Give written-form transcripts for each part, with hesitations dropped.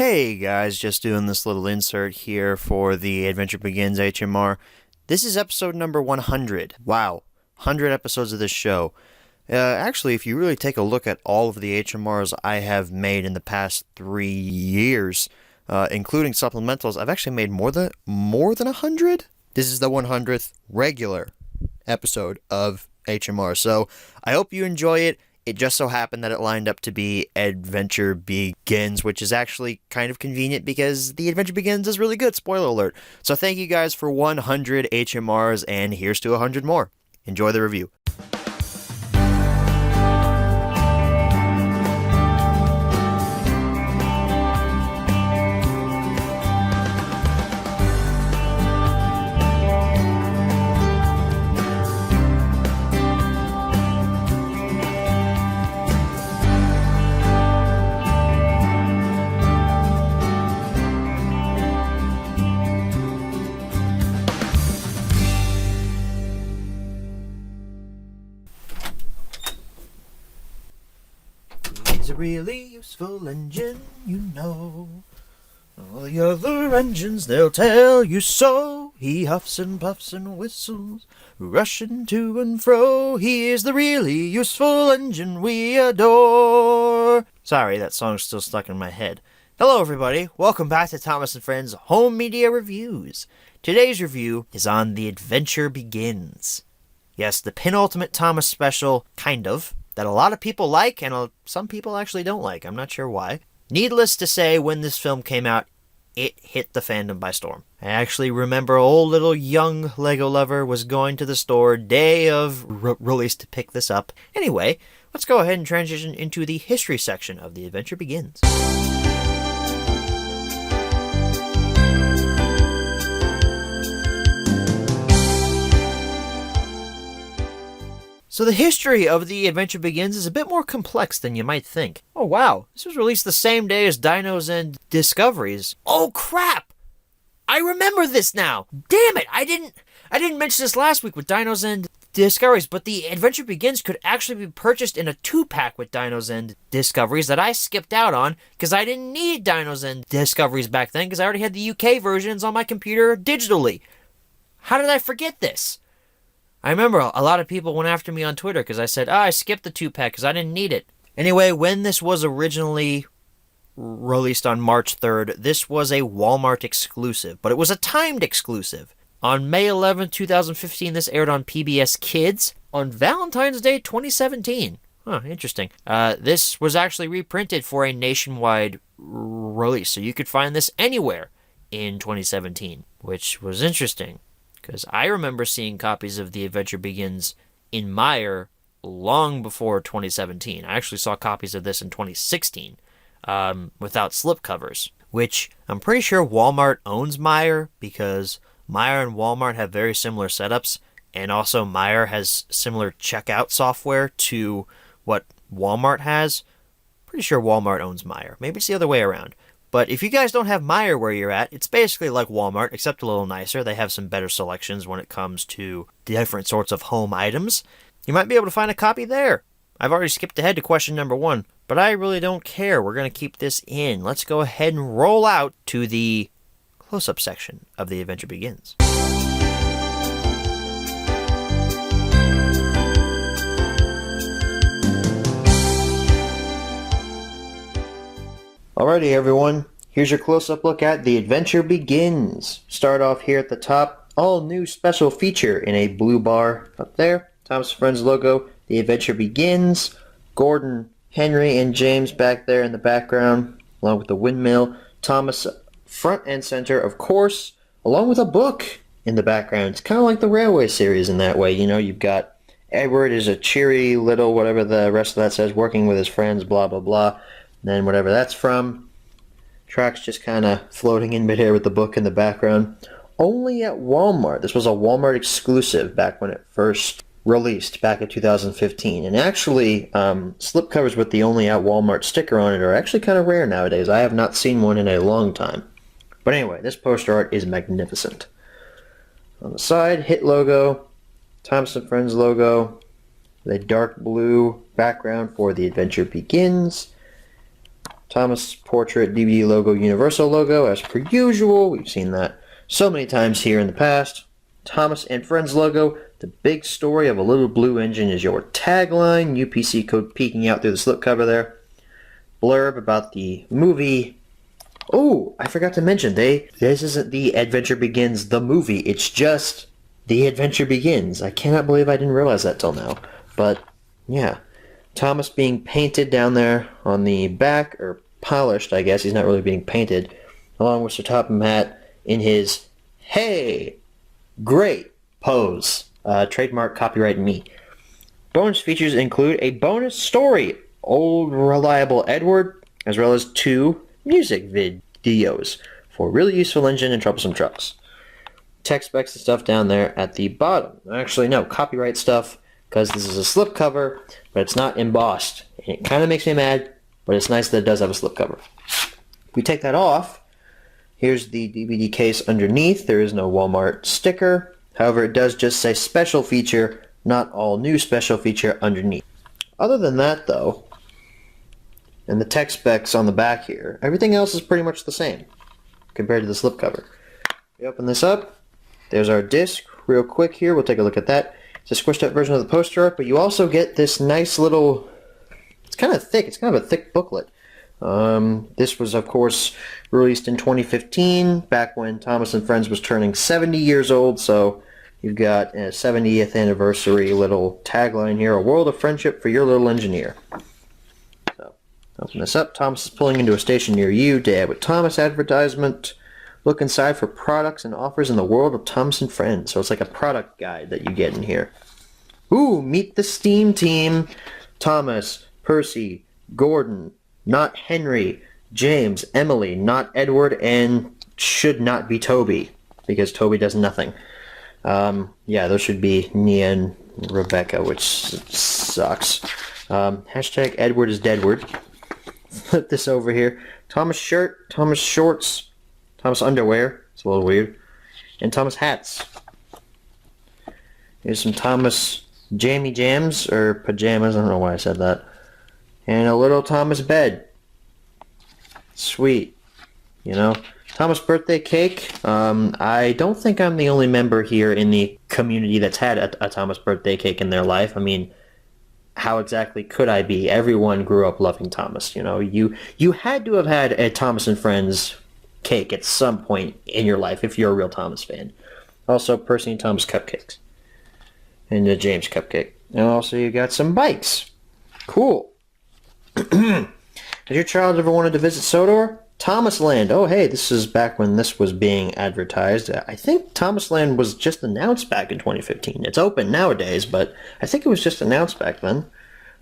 Hey guys, just doing this little insert here for the Adventure Begins HMR. This is episode number 100. Wow, 100 episodes of this show. Actually, if you really take a look at all of the HMRs I have made in the past 3 years, including supplementals, I've actually made more than 100. This is the 100th regular episode of HMR, so I hope you enjoy it. It just so happened that it lined up to be Adventure Begins, which is actually kind of convenient because The Adventure Begins is really good, spoiler alert. So thank you guys for 100 HMRs, and here's to 100 more. Enjoy the review. He's a really useful engine, you know. All the other engines, they'll tell you so. He huffs and puffs and whistles, rushing to and fro. He is the really useful engine we adore. Sorry, that song's still stuck in my head. Hello everybody, welcome back to Thomas & Friends Home Media Reviews. Today's review is on The Adventure Begins. Yes, the penultimate Thomas special, kind of, that a lot of people like and some people actually don't like. I'm not sure why. Needless to say, when this film came out, it hit the fandom by storm. I actually remember old little young Lego lover was going to the store day of release to pick this up. Anyway, let's go ahead and transition into the history section of The Adventure Begins. So the history of The Adventure Begins is a bit more complex than you might think. Oh wow, this was released the same day as Dinos and Discoveries. Oh crap! I remember this now! Damn it, I didn't mention this last week with Dinos and Discoveries, but The Adventure Begins could actually be purchased in a 2-pack with Dinos and Discoveries that I skipped out on because I didn't need Dinos and Discoveries back then because I already had the UK versions on my computer digitally. How did I forget this? I remember a lot of people went after me on Twitter because I said, I skipped the 2-pack because I didn't need it. Anyway, when this was originally released on March 3rd, this was a Walmart exclusive, but it was a timed exclusive. On May 11, 2015, this aired on PBS Kids on Valentine's Day 2017. Huh, interesting. This was actually reprinted for a nationwide release, so you could find this anywhere in 2017, which was interesting. Because I remember seeing copies of The Adventure Begins in Meijer long before 2017. I actually saw copies of this in 2016 without slipcovers, which I'm pretty sure Walmart owns Meijer because Meijer and Walmart have very similar setups, and also Meijer has similar checkout software to what Walmart has. Pretty sure Walmart owns Meijer. Maybe it's the other way around. But if you guys don't have Meijer where you're at, it's basically like Walmart, except a little nicer. They have some better selections when it comes to different sorts of home items. You might be able to find a copy there. I've already skipped ahead to question number 1, but I really don't care. We're going to keep this in. Let's go ahead and roll out to the close-up section of The Adventure Begins. Alrighty everyone, here's your close-up look at The Adventure Begins. Start off here at the top, all new special feature in a blue bar up there. Thomas & Friends logo, The Adventure Begins. Gordon, Henry, and James back there in the background, along with the windmill. Thomas front and center, of course, along with a book in the background. It's kind of like the Railway series in that way, you know, you've got Edward is a cheery little, whatever the rest of that says, working with his friends, blah blah blah. Then whatever that's from, tracks just kind of floating in midair with the book in the background. Only at Walmart. This was a Walmart exclusive back when it first released back in 2015. And actually, slipcovers with the Only at Walmart sticker on it are actually kind of rare nowadays. I have not seen one in a long time. But anyway, this poster art is magnificent. On the side, Hit logo, Thomas & Friends logo, the dark blue background for The Adventure Begins. Thomas Portrait DVD logo, Universal logo, as per usual. We've seen that so many times here in the past. Thomas and Friends logo. The big story of a little blue engine is your tagline. UPC code peeking out through the slipcover there. Blurb about the movie. Oh, I forgot to mention, this isn't The Adventure Begins, the movie. It's just The Adventure Begins. I cannot believe I didn't realize that till now. But, yeah. Thomas being painted down there on the back, or polished, I guess. He's not really being painted. Along with Sir Topham Hatt in his, hey, great pose. Trademark, copyright me. Bonus features include a bonus story, Old Reliable Edward, as well as 2 music videos for Really Useful Engine and Troublesome Trucks. Tech specs and stuff down there at the bottom. Actually, no, copyright stuff, because this is a slipcover, but it's not embossed. And it kind of makes me mad, but it's nice that it does have a slipcover. We take that off. Here's the DVD case underneath. There is no Walmart sticker. However, it does just say special feature, not all new special feature underneath. Other than that, though, and the tech specs on the back here, everything else is pretty much the same compared to the slipcover. We open this up. There's our disc. Real quick here, we'll take a look at that. It's a squished up version of the poster art, but you also get this nice little, it's kind of thick. It's kind of a thick booklet. This was, of course, released in 2015, back when Thomas and Friends was turning 70 years old, so you've got a 70th anniversary little tagline here, a world of friendship for your little engineer. So, open this up. Thomas is pulling into a station near you. Dad with Thomas advertisement. Look inside for products and offers in the world of Thomas and Friends. So it's like a product guide that you get in here. Ooh, meet the STEAM team. Thomas, Percy, Gordon, not Henry, James, Emily, not Edward, and should not be Toby, because Toby does nothing. Yeah, those should be Nia and Rebecca, which sucks. Hashtag Edward is Deadward. Flip this over here. Thomas shirt, Thomas shorts, Thomas underwear. It's a little weird. And Thomas hats. Here's some Thomas jammy jams, or pajamas. I don't know why I said that. And a little Thomas bed. Sweet. You know? Thomas birthday cake. I don't think I'm the only member here in the community that's had a Thomas birthday cake in their life. I mean, how exactly could I be? Everyone grew up loving Thomas. You know, you had to have had a Thomas and Friends cake at some point in your life if you're a real Thomas fan. Also, Percy and Thomas cupcakes. And the James cupcake. And also you got some bikes. Cool. Has your child ever wanted to visit Sodor? Thomas Land. Oh, hey, this is back when this was being advertised. I think Thomas Land was just announced back in 2015. It's open nowadays, but I think it was just announced back then.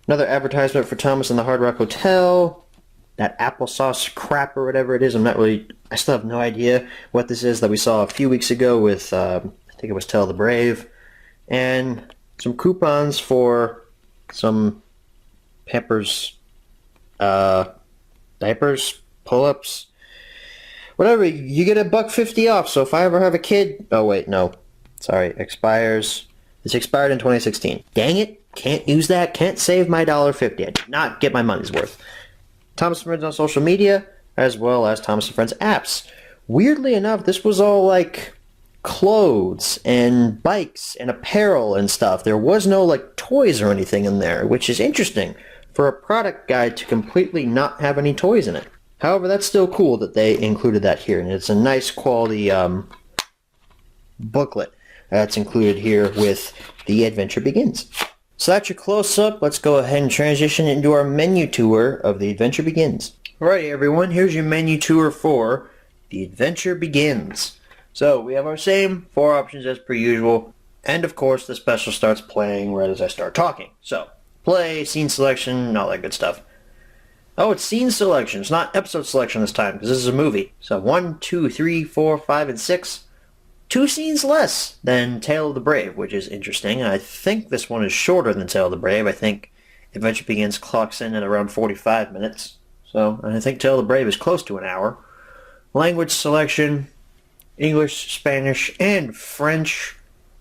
Another advertisement for Thomas and the Hard Rock Hotel. That applesauce crap or whatever it is. I still have no idea what this is that we saw a few weeks ago with, I think it was Tell the Brave. And some coupons for some Pampers, diapers, pull-ups, whatever. You get $1.50 off. So if I ever have a kid, oh wait, no, sorry, expires. This expired in 2016. Dang it, can't use that. Can't save my $1.50. I did not get my money's worth. Thomas and Friends on social media, as well as Thomas and Friends apps. Weirdly enough, this was all like clothes and bikes and apparel and stuff. There was no like toys or anything in there, which is interesting for a product guide to completely not have any toys in it. However, that's still cool that they included that here, and it's a nice quality booklet that's included here with The Adventure Begins. So that's your close-up. Let's go ahead and transition into our menu tour of The Adventure Begins. Alrighty, everyone, here's your menu tour for The Adventure Begins. So we have our same 4 options as per usual, and of course the special starts playing right as I start talking. So, play, scene selection, all that good stuff. Oh, it's scene selection. It's not episode selection this time, because this is a movie. So 1, 2, 3, 4, 5, and 6. 2 scenes less than Tale of the Brave, which is interesting. I think this one is shorter than Tale of the Brave. I think Adventure Begins clocks in at around 45 minutes. So, I think Tale of the Brave is close to an hour. Language selection, English, Spanish, and French.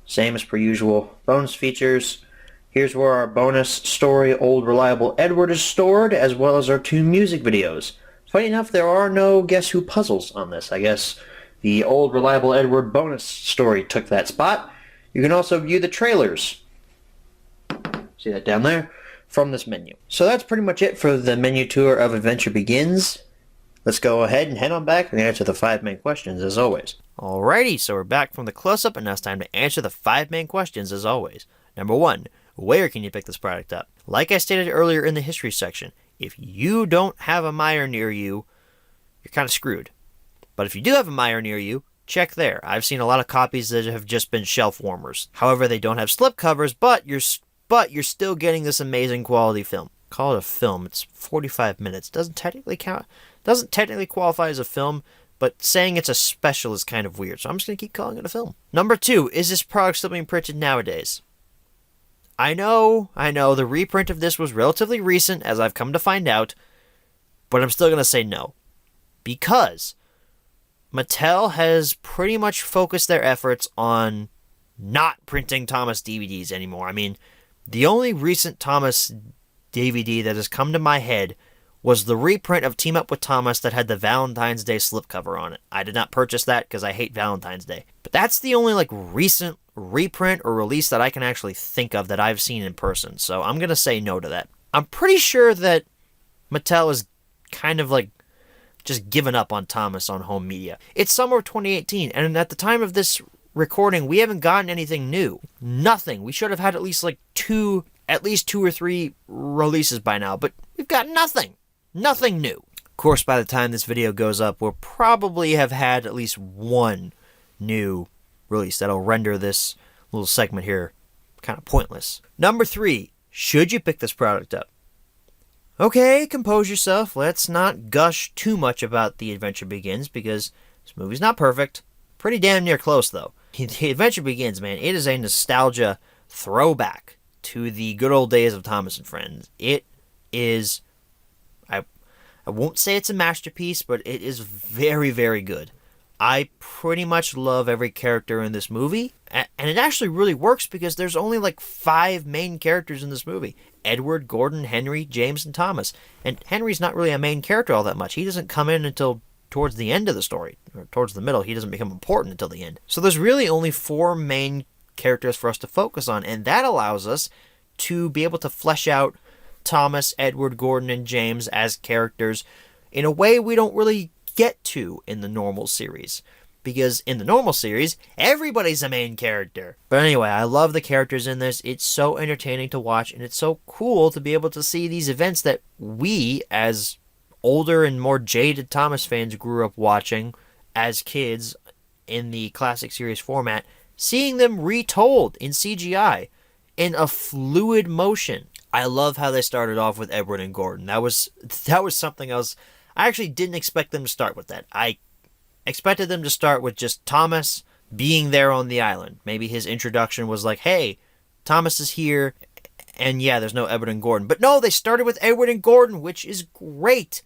Same as per usual. Bonus features. Here's where our bonus story, Old Reliable Edward, is stored, as well as our 2 music videos. Funny enough, there are no Guess Who puzzles on this. I guess the old Reliable Edward bonus story took that spot. You can also view the trailers. See that down there? From this menu. So that's pretty much it for the menu tour of Adventure Begins. Let's go ahead and head on back and answer the 5 main questions as always. Alrighty, so we're back from the close-up, and now it's time to answer the 5 main questions as always. Number 1, where can you pick this product up? Like I stated earlier in the history section, if you don't have a Meijer near you, you're kind of screwed. But if you do have a Meijer near you, check there. I've seen a lot of copies that have just been shelf warmers. However, they don't have slip covers, but you're still getting this amazing quality film. Call it a film. It's 45 minutes. Doesn't technically qualify as a film, but saying it's a special is kind of weird, so I'm just going to keep calling it a film. Number 2, is this product still being printed nowadays? I know, the reprint of this was relatively recent, as I've come to find out, but I'm still going to say no. Because Mattel has pretty much focused their efforts on not printing Thomas DVDs anymore. I mean, the only recent Thomas DVD that has come to my head was the reprint of Team Up with Thomas that had the Valentine's Day slipcover on it. I did not purchase that because I hate Valentine's Day. But that's the only recent reprint or release that I can actually think of that I've seen in person. So I'm going to say no to that. I'm pretty sure that Mattel is kind of just given up on Thomas on home media. It's summer of 2018, and at the time of this recording, we haven't gotten anything new. Nothing. We should have had at least 2 or 3 releases by now, but we've got nothing. Nothing new. Of course, by the time this video goes up, we'll probably have had at least one new release that'll render this little segment here kind of pointless. Number 3, should you pick this product up? Okay, compose yourself. Let's not gush too much about The Adventure Begins because this movie's not perfect. Pretty damn near close, though. The Adventure Begins, man, it is a nostalgia throwback to the good old days of Thomas and Friends. It is, I won't say it's a masterpiece, but it is very, very good. I pretty much love every character in this movie, and it actually really works because there's only 5 main characters in this movie. Edward, Gordon, Henry, James, and Thomas. And Henry's not really a main character all that much. He doesn't come in until towards the end of the story, or towards the middle. He doesn't become important until the end. So there's really only 4 main characters for us to focus on, and that allows us to be able to flesh out Thomas, Edward, Gordon, and James as characters in a way we don't really get to in the normal series. Because in the normal series, everybody's a main character. But anyway, I love the characters in this. It's so entertaining to watch, and it's so cool to be able to see these events that we, as older and more jaded Thomas fans, grew up watching as kids in the classic series format, seeing them retold in CGI in a fluid motion. I love how they started off with Edward and Gordon. That was something else. I actually didn't expect them to start with that. I expected them to start with just Thomas being there on the island. Maybe his introduction was hey, Thomas is here, and yeah, there's no Edward and Gordon. But no, they started with Edward and Gordon, which is great.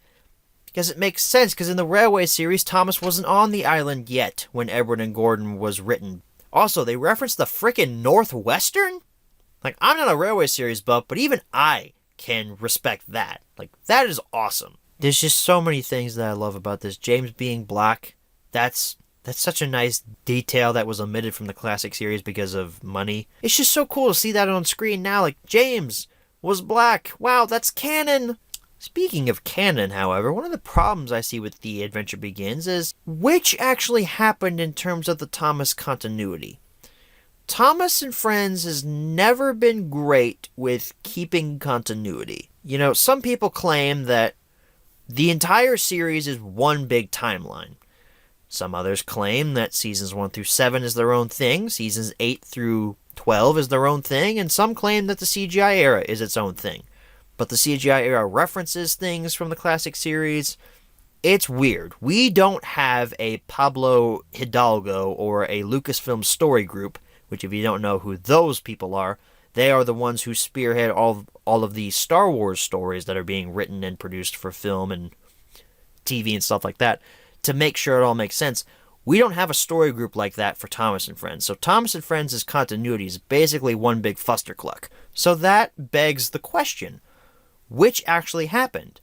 Because it makes sense, because in the Railway series, Thomas wasn't on the island yet when Edward and Gordon was written. Also, they referenced the frickin' Northwestern? I'm not a Railway series buff, but even I can respect that. That is awesome. There's just so many things that I love about this. James being black, that's such a nice detail that was omitted from the classic series because of money. It's just so cool to see that on screen now. James was black. Wow, that's canon. Speaking of canon, however, one of the problems I see with The Adventure Begins is which actually happened in terms of the Thomas continuity. Thomas and Friends has never been great with keeping continuity. Some people claim that the entire series is one big timeline. Some others claim that seasons 1 through 7 is their own thing, seasons 8 through 12 is their own thing, and some claim that the CGI era is its own thing. But the CGI era references things from the classic series. It's weird. We don't have a Pablo Hidalgo or a Lucasfilm Story Group, which if you don't know who those people are, they are the ones who spearhead all of the Star Wars stories that are being written and produced for film and TV and stuff like that, to make sure it all makes sense. We don't have a story group like that for Thomas and Friends. So Thomas and Friends' continuity is basically one big fustercluck. So that begs the question, which actually happened?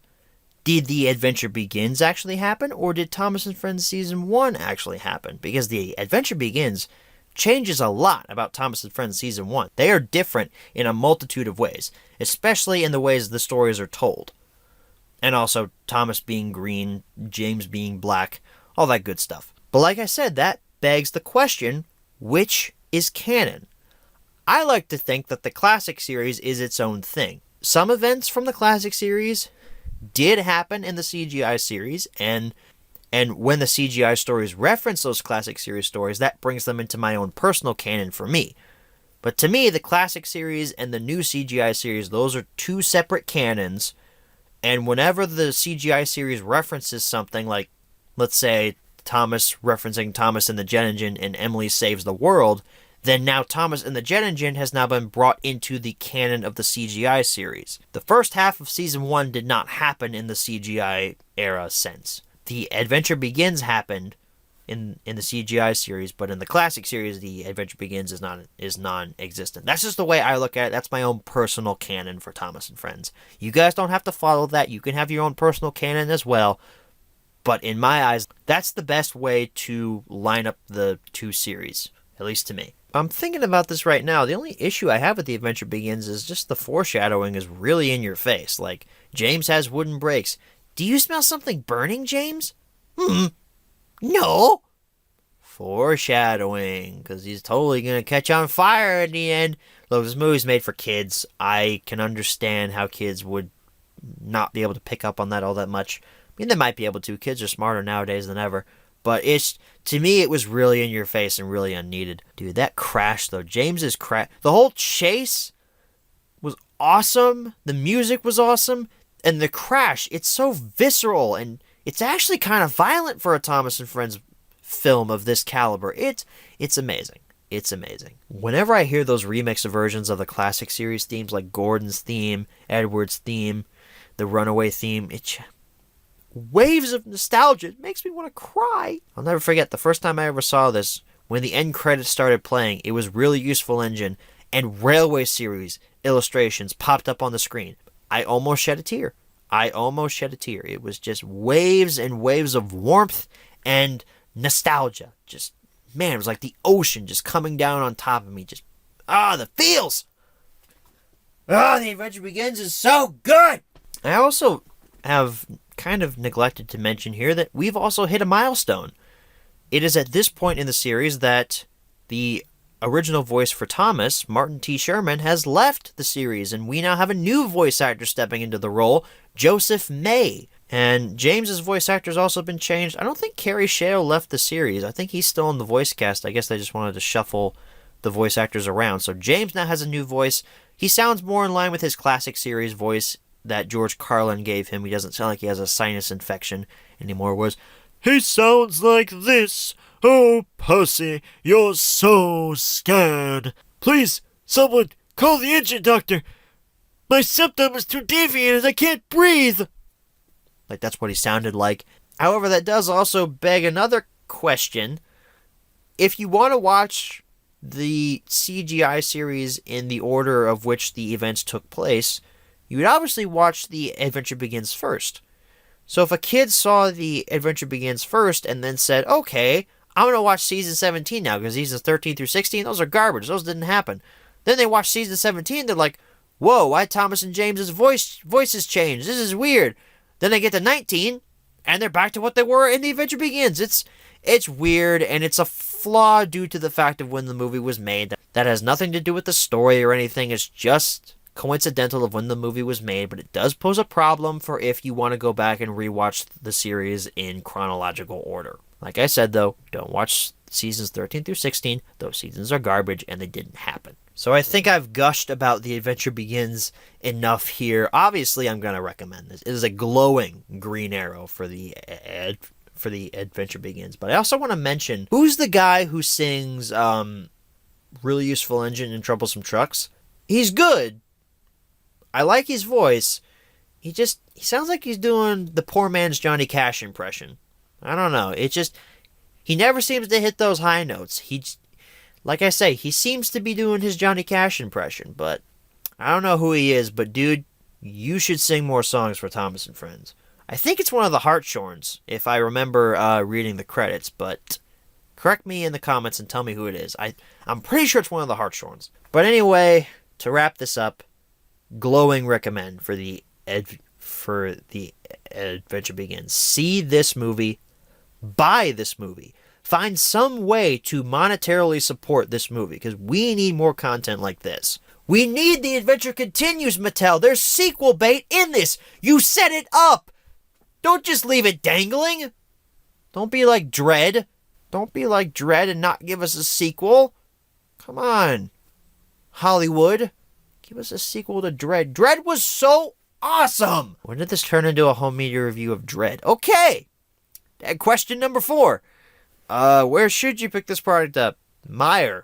Did The Adventure Begins actually happen, or did Thomas and Friends Season 1 actually happen? Because The Adventure Begins changes a lot about Thomas and Friends Season 1. They are different in a multitude of ways, especially in the ways the stories are told. And also, Thomas being green, James being black, all that good stuff. But like I said, that begs the question, which is canon? I like to think that the classic series is its own thing. Some events from the classic series did happen in the CGI series, and when the CGI stories reference those classic series stories, that brings them into my own personal canon for me. But to me, the classic series and the new CGI series, those are two separate canons, and whenever the CGI series references something like, let's say, Thomas referencing Thomas and the Jet Engine and Emily Saves the World, then now Thomas and the Jet Engine has now been brought into the canon of the CGI series. The first half of Season 1 did not happen in the CGI era sense. The Adventure Begins happened in the CGI series, but in the classic series, The Adventure Begins is non-existent. That's just the way I look at it. That's my own personal canon for Thomas and Friends. You guys don't have to follow that. You can have your own personal canon as well. But in my eyes, that's the best way to line up the two series, at least to me. I'm thinking about this right now. The only issue I have with The Adventure Begins is just the foreshadowing is really in your face. Like, James has wooden brakes. Do you smell something burning, James? No. Foreshadowing, because he's totally going to catch on fire in the end. Look, this movie's made for kids. I can understand how kids would not be able to pick up on that all that much. I mean, they might be able to. Kids are smarter nowadays than ever. But to me, it was really in your face and really unneeded. Dude, that crash, though. James's crash. The whole chase was awesome. The music was awesome. And the crash, it's so visceral. And it's actually kind of violent for a Thomas and Friends film of this caliber. It's amazing. It's amazing. Whenever I hear those remix versions of the classic series themes, like Gordon's theme, Edward's theme, the Runaway theme, waves of nostalgia. It makes me want to cry. I'll never forget the first time I ever saw this. When the end credits started playing, it was Really Useful Engine and Railway Series illustrations popped up on the screen. I almost shed a tear. It was just waves and waves of warmth and nostalgia. Just, man, it was like the ocean just coming down on top of me. Just, the feels. The Adventure Begins is so good. I also have kind of neglected to mention here that we've also hit a milestone. It is at this point in the series that the original voice for Thomas, Martin T. Sherman, has left the series, and we now have a new voice actor stepping into the role, Joseph May. And James's voice actor has also been changed. I don't think Carrie Shale left the series. I think he's still in the voice cast. I guess they just wanted to shuffle the voice actors around. So James now has a new voice. He sounds more in line with his classic series voice that George Carlin gave him. He doesn't sound like he has a sinus infection anymore. Whereas, he sounds like this. Oh, Pussy, you're so scared. Please, someone, call the engine doctor. My septum is too deviated. I can't breathe. Like, that's what he sounded like. However, that does also beg another question. If you want to watch the CGI series in the order of which the events took place, you would obviously watch The Adventure Begins first. So if a kid saw The Adventure Begins first and then said, okay, I'm going to watch Season 17 now because Seasons 13 through 16, those are garbage. Those didn't happen. Then they watch Season 17, they're like, whoa, why Thomas and James's voices changed? This is weird. Then they get to 19, and they're back to what they were in The Adventure Begins. It's weird, and it's a flaw due to the fact of when the movie was made. That has nothing to do with the story or anything. It's just coincidental of when the movie was made, but it does pose a problem for if you want to go back and rewatch the series in chronological order. Like I said, though, don't watch seasons 13 through 16. Those seasons are garbage, and they didn't happen. So I think I've gushed about The Adventure Begins enough here. Obviously, I'm going to recommend this. It is a glowing green arrow for the Adventure Begins. But I also want to mention, who's the guy who sings Really Useful Engine and Troublesome Trucks? He's good. I like his voice. He sounds like he's doing the poor man's Johnny Cash impression. I don't know. He never seems to hit those high notes. Like I say, he seems to be doing his Johnny Cash impression, but I don't know who he is, but dude, you should sing more songs for Thomas and Friends. I think it's one of the Hartshorns, if I remember reading the credits, but correct me in the comments and tell me who it is. I'm pretty sure it's one of the Hartshorns. But anyway, to wrap this up, glowing recommend for the Adventure Begins. See this movie, buy this movie, find some way to monetarily support this movie, because we need more content like this. We need The Adventure Continues, Mattel. There's sequel bait in this. You set it up. Don't just leave it dangling. Don't be like Dredd. Don't be like Dredd and not give us a sequel. Come on, Hollywood. Give us a sequel to Dredd. Dredd was so awesome. When did this turn into a home media review of Dredd? Okay. Question number 4. Where should you pick this product up? Meijer.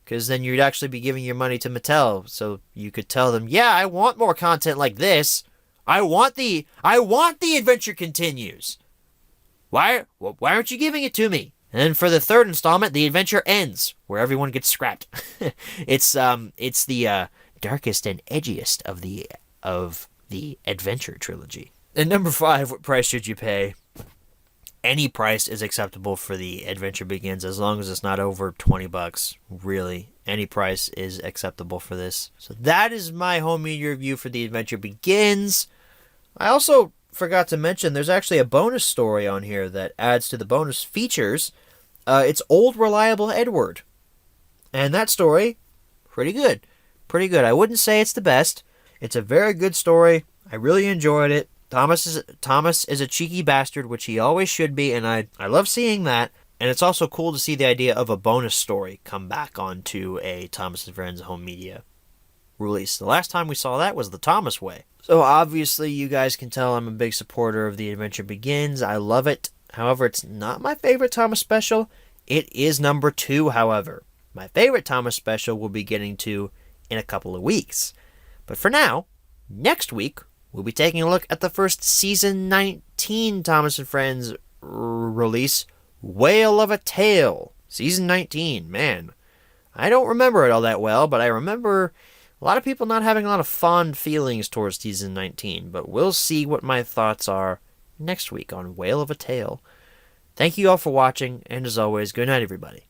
Because then you'd actually be giving your money to Mattel. So you could tell them, yeah, I want more content like this. I want the Adventure Continues. Why aren't you giving it to me? And then for the 3rd installment, The Adventure Ends, where everyone gets scrapped. It's the darkest and edgiest of the Adventure trilogy. And number 5, what price should you pay? Any price is acceptable for The Adventure Begins, as long as it's not over $20. Really, any price is acceptable for this. So that is my home media review for The Adventure Begins. I also forgot to mention there's actually a bonus story on here that adds to the bonus features. It's Old Reliable Edward. And that story, pretty good. Pretty good. I wouldn't say it's the best. It's a very good story. I really enjoyed it. Thomas is a cheeky bastard, which he always should be, and I love seeing that. And it's also cool to see the idea of a bonus story come back onto a Thomas and Friends home media release. The last time we saw that was The Thomas Way. So obviously you guys can tell I'm a big supporter of The Adventure Begins. I love it. However, it's not my favorite Thomas special. It is number 2, however. My favorite Thomas special we'll be getting to in a couple of weeks. But for now, next week, we'll be taking a look at the first season 19 Thomas and Friends release, Whale of a Tale. Season 19, man. I don't remember it all that well, but I remember a lot of people not having a lot of fond feelings towards season 19, but we'll see what my thoughts are next week on Whale of a Tale. Thank you all for watching, and as always, good night, everybody.